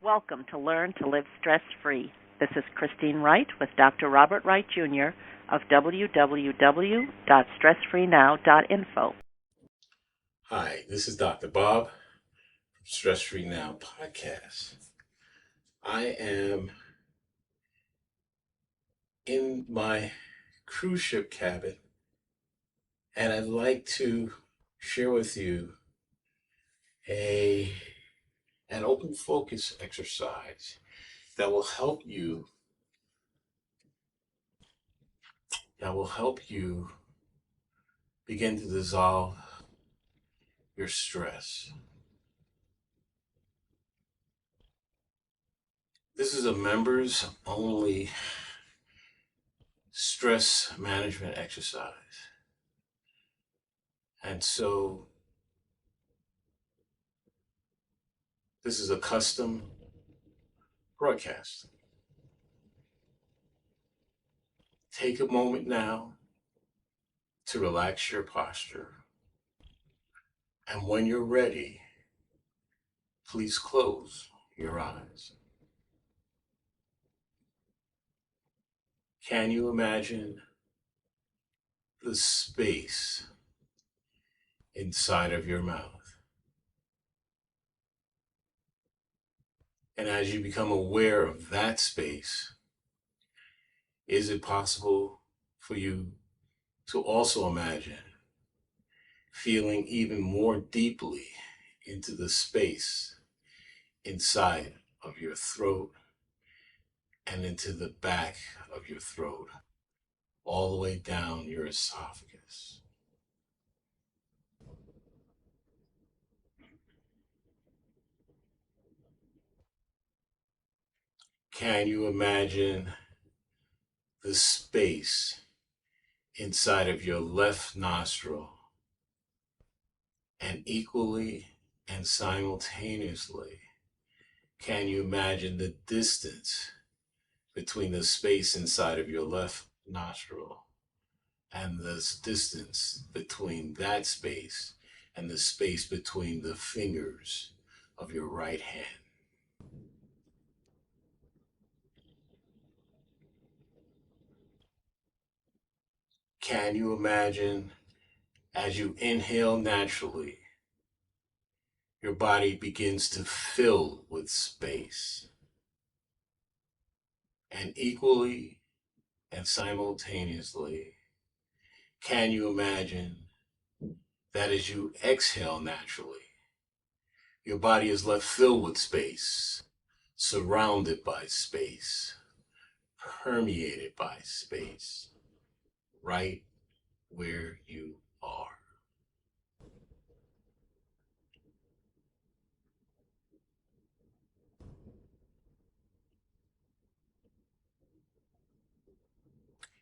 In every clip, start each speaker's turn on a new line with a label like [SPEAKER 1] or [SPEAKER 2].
[SPEAKER 1] Welcome to Learn to Live Stress-Free. This is Christine Wright with Dr. Robert Wright Jr. of www.stressfreenow.info.
[SPEAKER 2] Hi, this is Dr. Bob from Stress Free Now podcast. I am in my cruise ship cabin, and I'd like to share with you an open focus exercise that will help you begin to dissolve your stress. This is a members only stress management exercise. And so this is a custom broadcast. Take a moment now to relax your posture. And when you're ready, please close your eyes. Can you imagine the space inside of your mouth? And as you become aware of that space, is it possible for you to also imagine feeling even more deeply into the space inside of your throat and into the back of your throat, all the way down your esophagus? Can you imagine the space inside of your left nostril, and equally and simultaneously, can you imagine the distance between the space inside of your left nostril and the distance between that space and the space between the fingers of your right hand? Can you imagine, as you inhale naturally, your body begins to fill with space? And equally and simultaneously, can you imagine that as you exhale naturally, your body is left filled with space, surrounded by space, permeated by space, right where you are?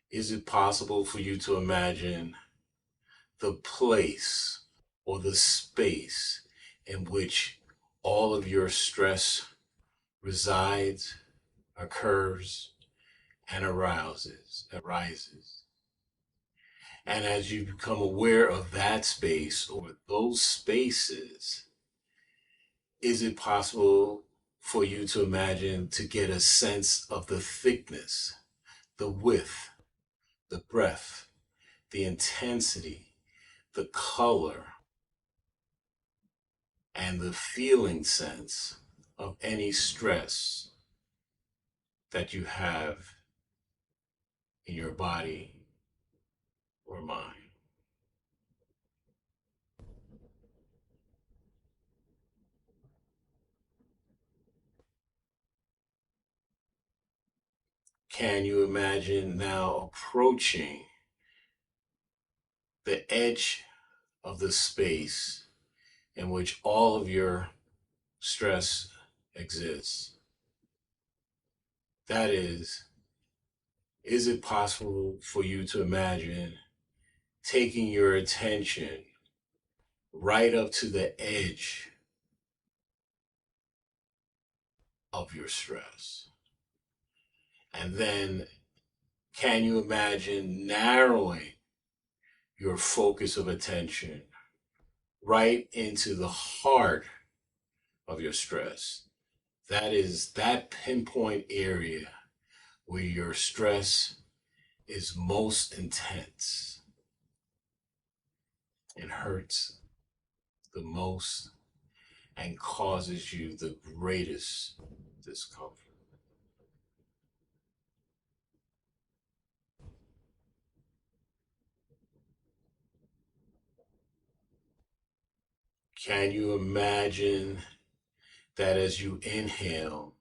[SPEAKER 2] Is it possible for you to imagine the place or the space in which all of your stress resides, occurs, and arises? And as you become aware of that space or those spaces, is it possible for you to imagine to get a sense of the thickness, the width, the breadth, the intensity, the color, and the feeling sense of any stress that you have in your body or mind? Can you imagine now approaching the edge of the space in which all of your stress exists? That is it possible for you to imagine taking your attention right up to the edge of your stress? And then can you imagine narrowing your focus of attention right into the heart of your stress, That is that pinpoint area where your stress is most intense and hurts the most and causes you the greatest discomfort. Can you imagine that as you inhale,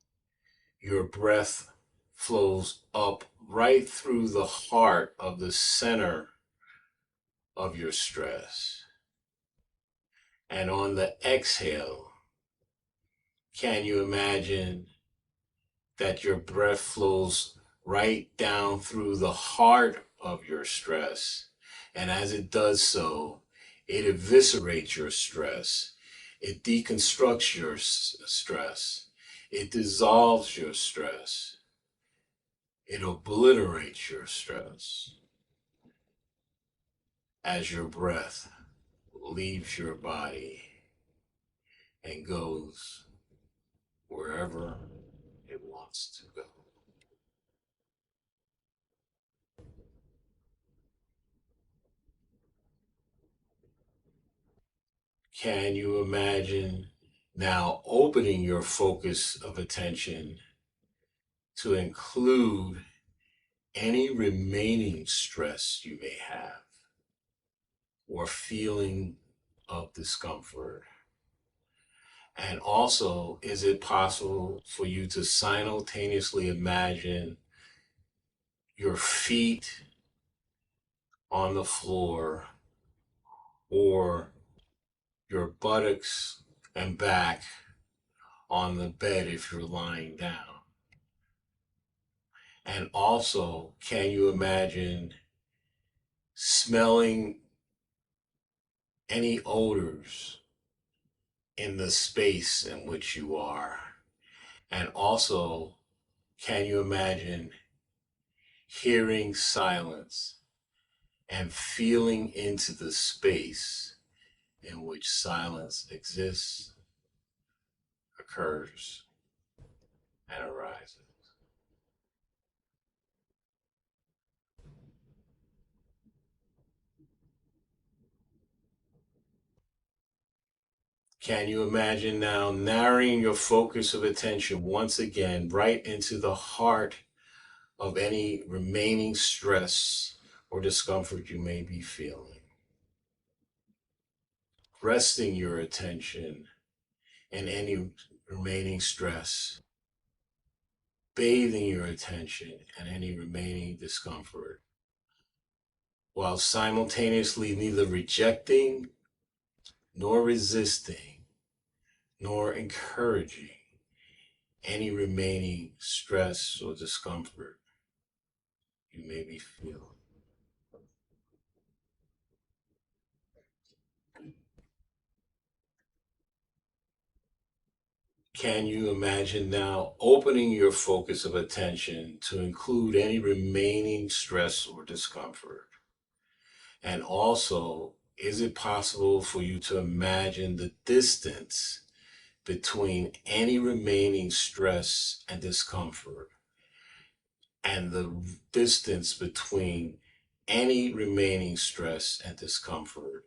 [SPEAKER 2] your breath flows up right through the heart of the center of your stress? And on the exhale, can you imagine that your breath flows right down through the heart of your stress? And as it does so, it eviscerates your stress. It deconstructs your stress. It dissolves your stress. It obliterates your stress as your breath leaves your body and goes wherever it wants to go. Can you imagine now opening your focus of attention to include any remaining stress you may have or feeling of discomfort? And also, is it possible for you to simultaneously imagine your feet on the floor or your buttocks and back on the bed if you're lying down? And also, can you imagine smelling any odors in the space in which you are? And also, can you imagine hearing silence and feeling into the space in which silence exists, occurs, and arises? Can you imagine now narrowing your focus of attention once again right into the heart of any remaining stress or discomfort you may be feeling? Resting your attention in any remaining stress, bathing your attention in any remaining discomfort, while simultaneously neither rejecting nor resisting nor encouraging any remaining stress or discomfort you may be feeling. Can you imagine now opening your focus of attention to include any remaining stress or discomfort? And also, is it possible for you to imagine the distance between any remaining stress and discomfort and the distance between any remaining stress and discomfort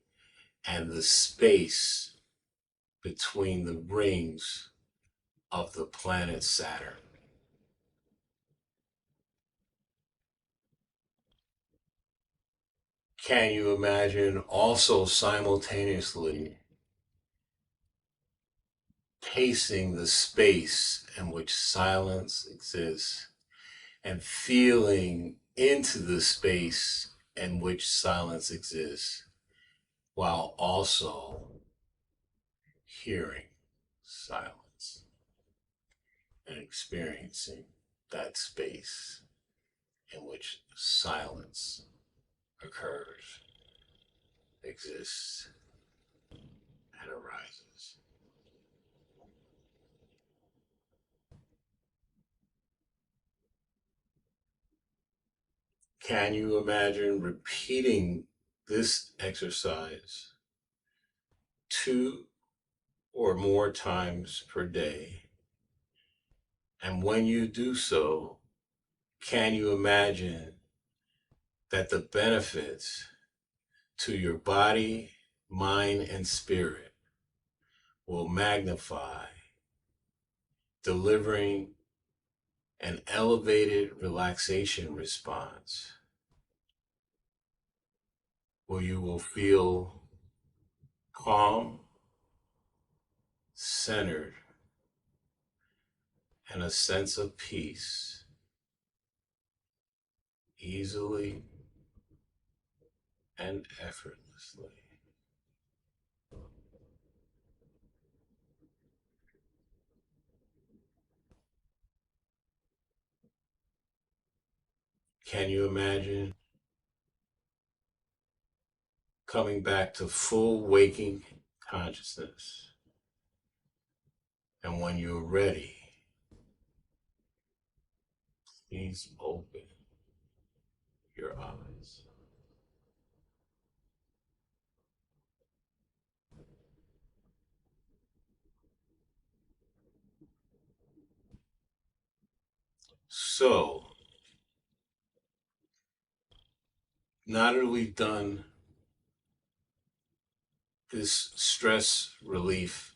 [SPEAKER 2] and the space between the rings of the planet Saturn? Can you imagine also simultaneously pacing the space in which silence exists and feeling into the space in which silence exists while also hearing silence and experiencing that space in which silence occurs, exists, and arises? Can you imagine repeating this exercise 2 or more times per day And when you do so, can you imagine that the benefits to your body, mind, and spirit will magnify, delivering an elevated relaxation response where you will feel calm, centered, and a sense of peace easily and effortlessly. Can you imagine coming back to full waking consciousness? And when you're ready, please open your eyes. So, now that we've done this stress relief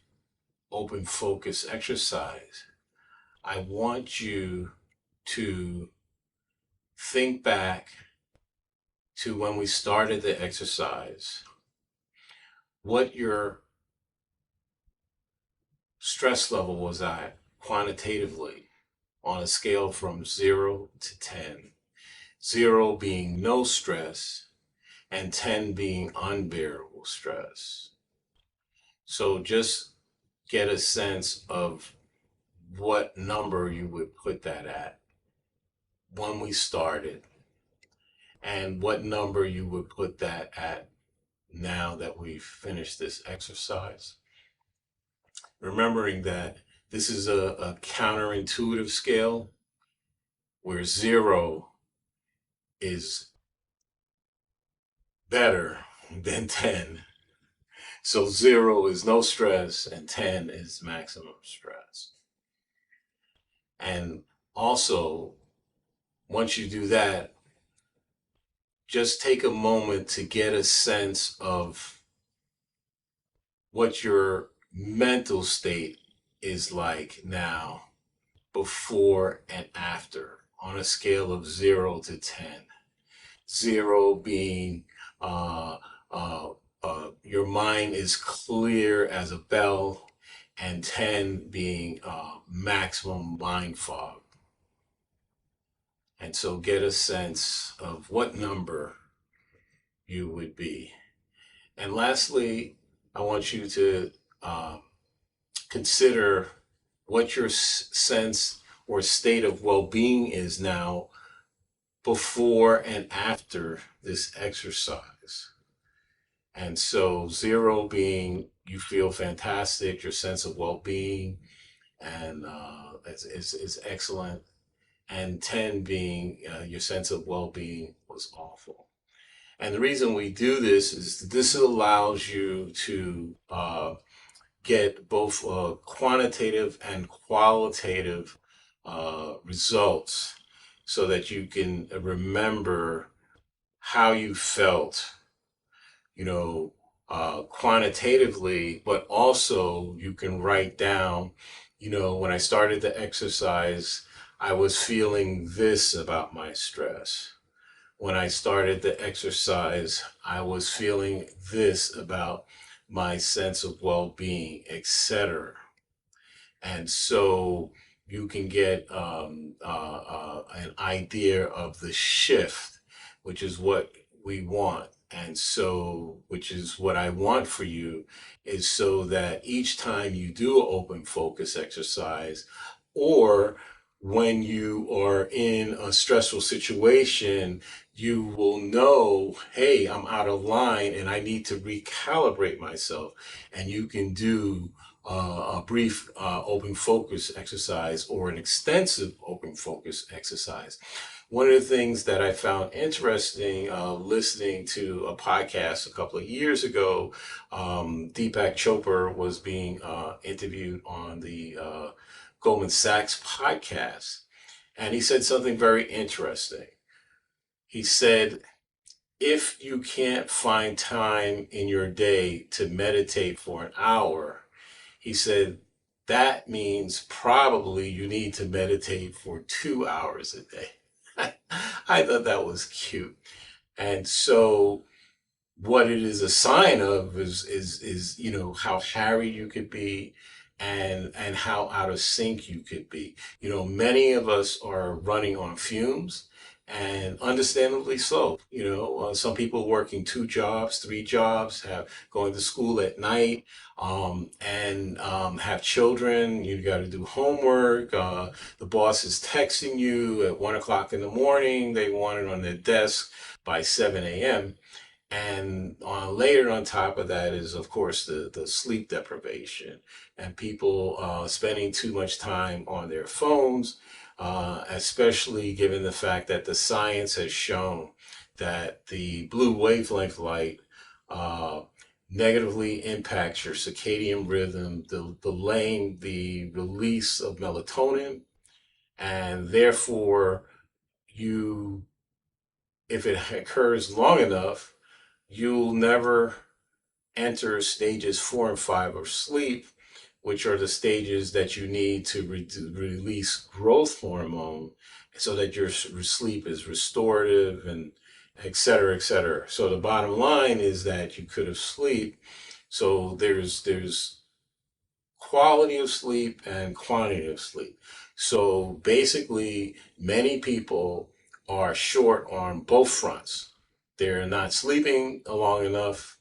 [SPEAKER 2] open focus exercise, I want you to think back to when we started the exercise, what your stress level was at quantitatively on a scale from 0 to 10. 0 being no stress and 10 being unbearable stress. So just get a sense of what number you would put that at when we started, and what number you would put that at now that we've finished this exercise. Remembering that this is a counterintuitive scale where 0 is better than 10. So 0 is no stress and 10 is maximum stress. And also, once you do that, just take a moment to get a sense of what your mental state is like now, before and after, on a scale of 0 to 10. 0 being your mind is clear as a bell, and 10 being maximum mind fog. And so get a sense of what number you would be. And lastly, I want you to consider what your sense or state of well-being is now, before and after this exercise. And so 0 being you feel fantastic, your sense of well-being and is excellent, and 10 being your sense of well-being was awful. And the reason we do this is this allows you to get both quantitative and qualitative results, so that you can remember how you felt, quantitatively, but also you can write down, when I started the exercise, I was feeling this about my stress. When I started the exercise, I was feeling this about my sense of well-being, etc. And so you can get an idea of the shift, which is what we want. And so, which is what I want for you, is so that each time you do an open focus exercise, or when you are in a stressful situation, you will know, hey, I'm out of line and I need to recalibrate myself. And you can do a brief open focus exercise or an extensive open focus exercise. One of the things that I found interesting listening to a podcast a couple of years ago, Deepak Chopra was being interviewed on the Goldman Sachs podcast, and he said something very interesting. He said, if you can't find time in your day to meditate for an hour, he said, that means probably you need to meditate for 2 hours a day. I thought that was cute. And so what it is a sign of is how harried you could be, and how out of sync you could be. Many of us are running on fumes, and understandably so. Some people working 2 jobs, 3 jobs, have going to school at night, and have children. You got to do homework. The boss is texting you at 1 o'clock in the morning. They want it on their desk by 7 a.m. And later on top of that is, of course, the sleep deprivation, and people spending too much time on their phones, especially given the fact that the science has shown that the blue wavelength light uh, negatively impacts your circadian rhythm, delaying the release of melatonin, and therefore you, if it occurs long enough, you'll never enter stages 4 and 5 of sleep, which are the stages that you need to release growth hormone so that your sleep is restorative, and et cetera, et cetera. So the bottom line is that you could have sleep. So there's quality of sleep and quantity of sleep. So basically, many people are short on both fronts. They're not sleeping long enough.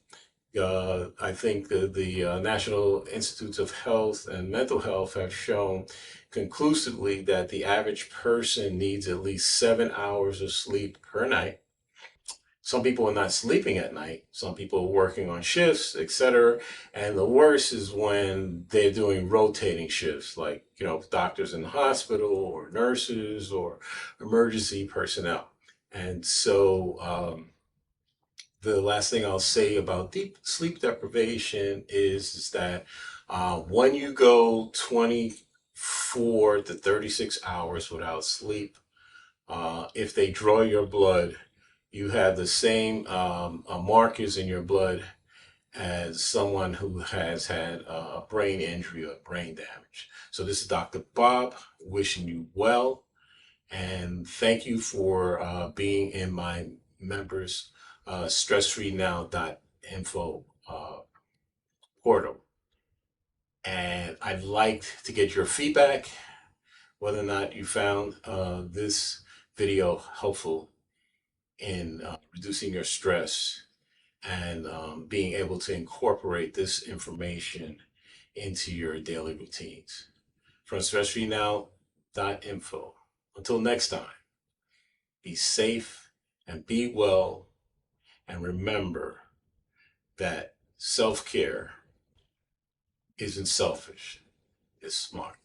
[SPEAKER 2] I think the National Institutes of Health and Mental Health have shown conclusively that the average person needs at least 7 hours of sleep per night. Some people are not sleeping at night. Some people are working on shifts, etc. And the worst is when they're doing rotating shifts, like, doctors in the hospital, or nurses, or emergency personnel. And so, the last thing I'll say about deep sleep deprivation is that when you go 24 to 36 hours without sleep, if they draw your blood, you have the same markers in your blood as someone who has had a brain injury or brain damage. So this is Dr. Bob wishing you well, and thank you for being in my members stressfreenow.info portal. And I'd like to get your feedback, whether or not you found this video helpful in reducing your stress, and being able to incorporate this information into your daily routines. From stressfreenow.info. Until next time, be safe and be well, and remember that self-care isn't selfish, it's smart.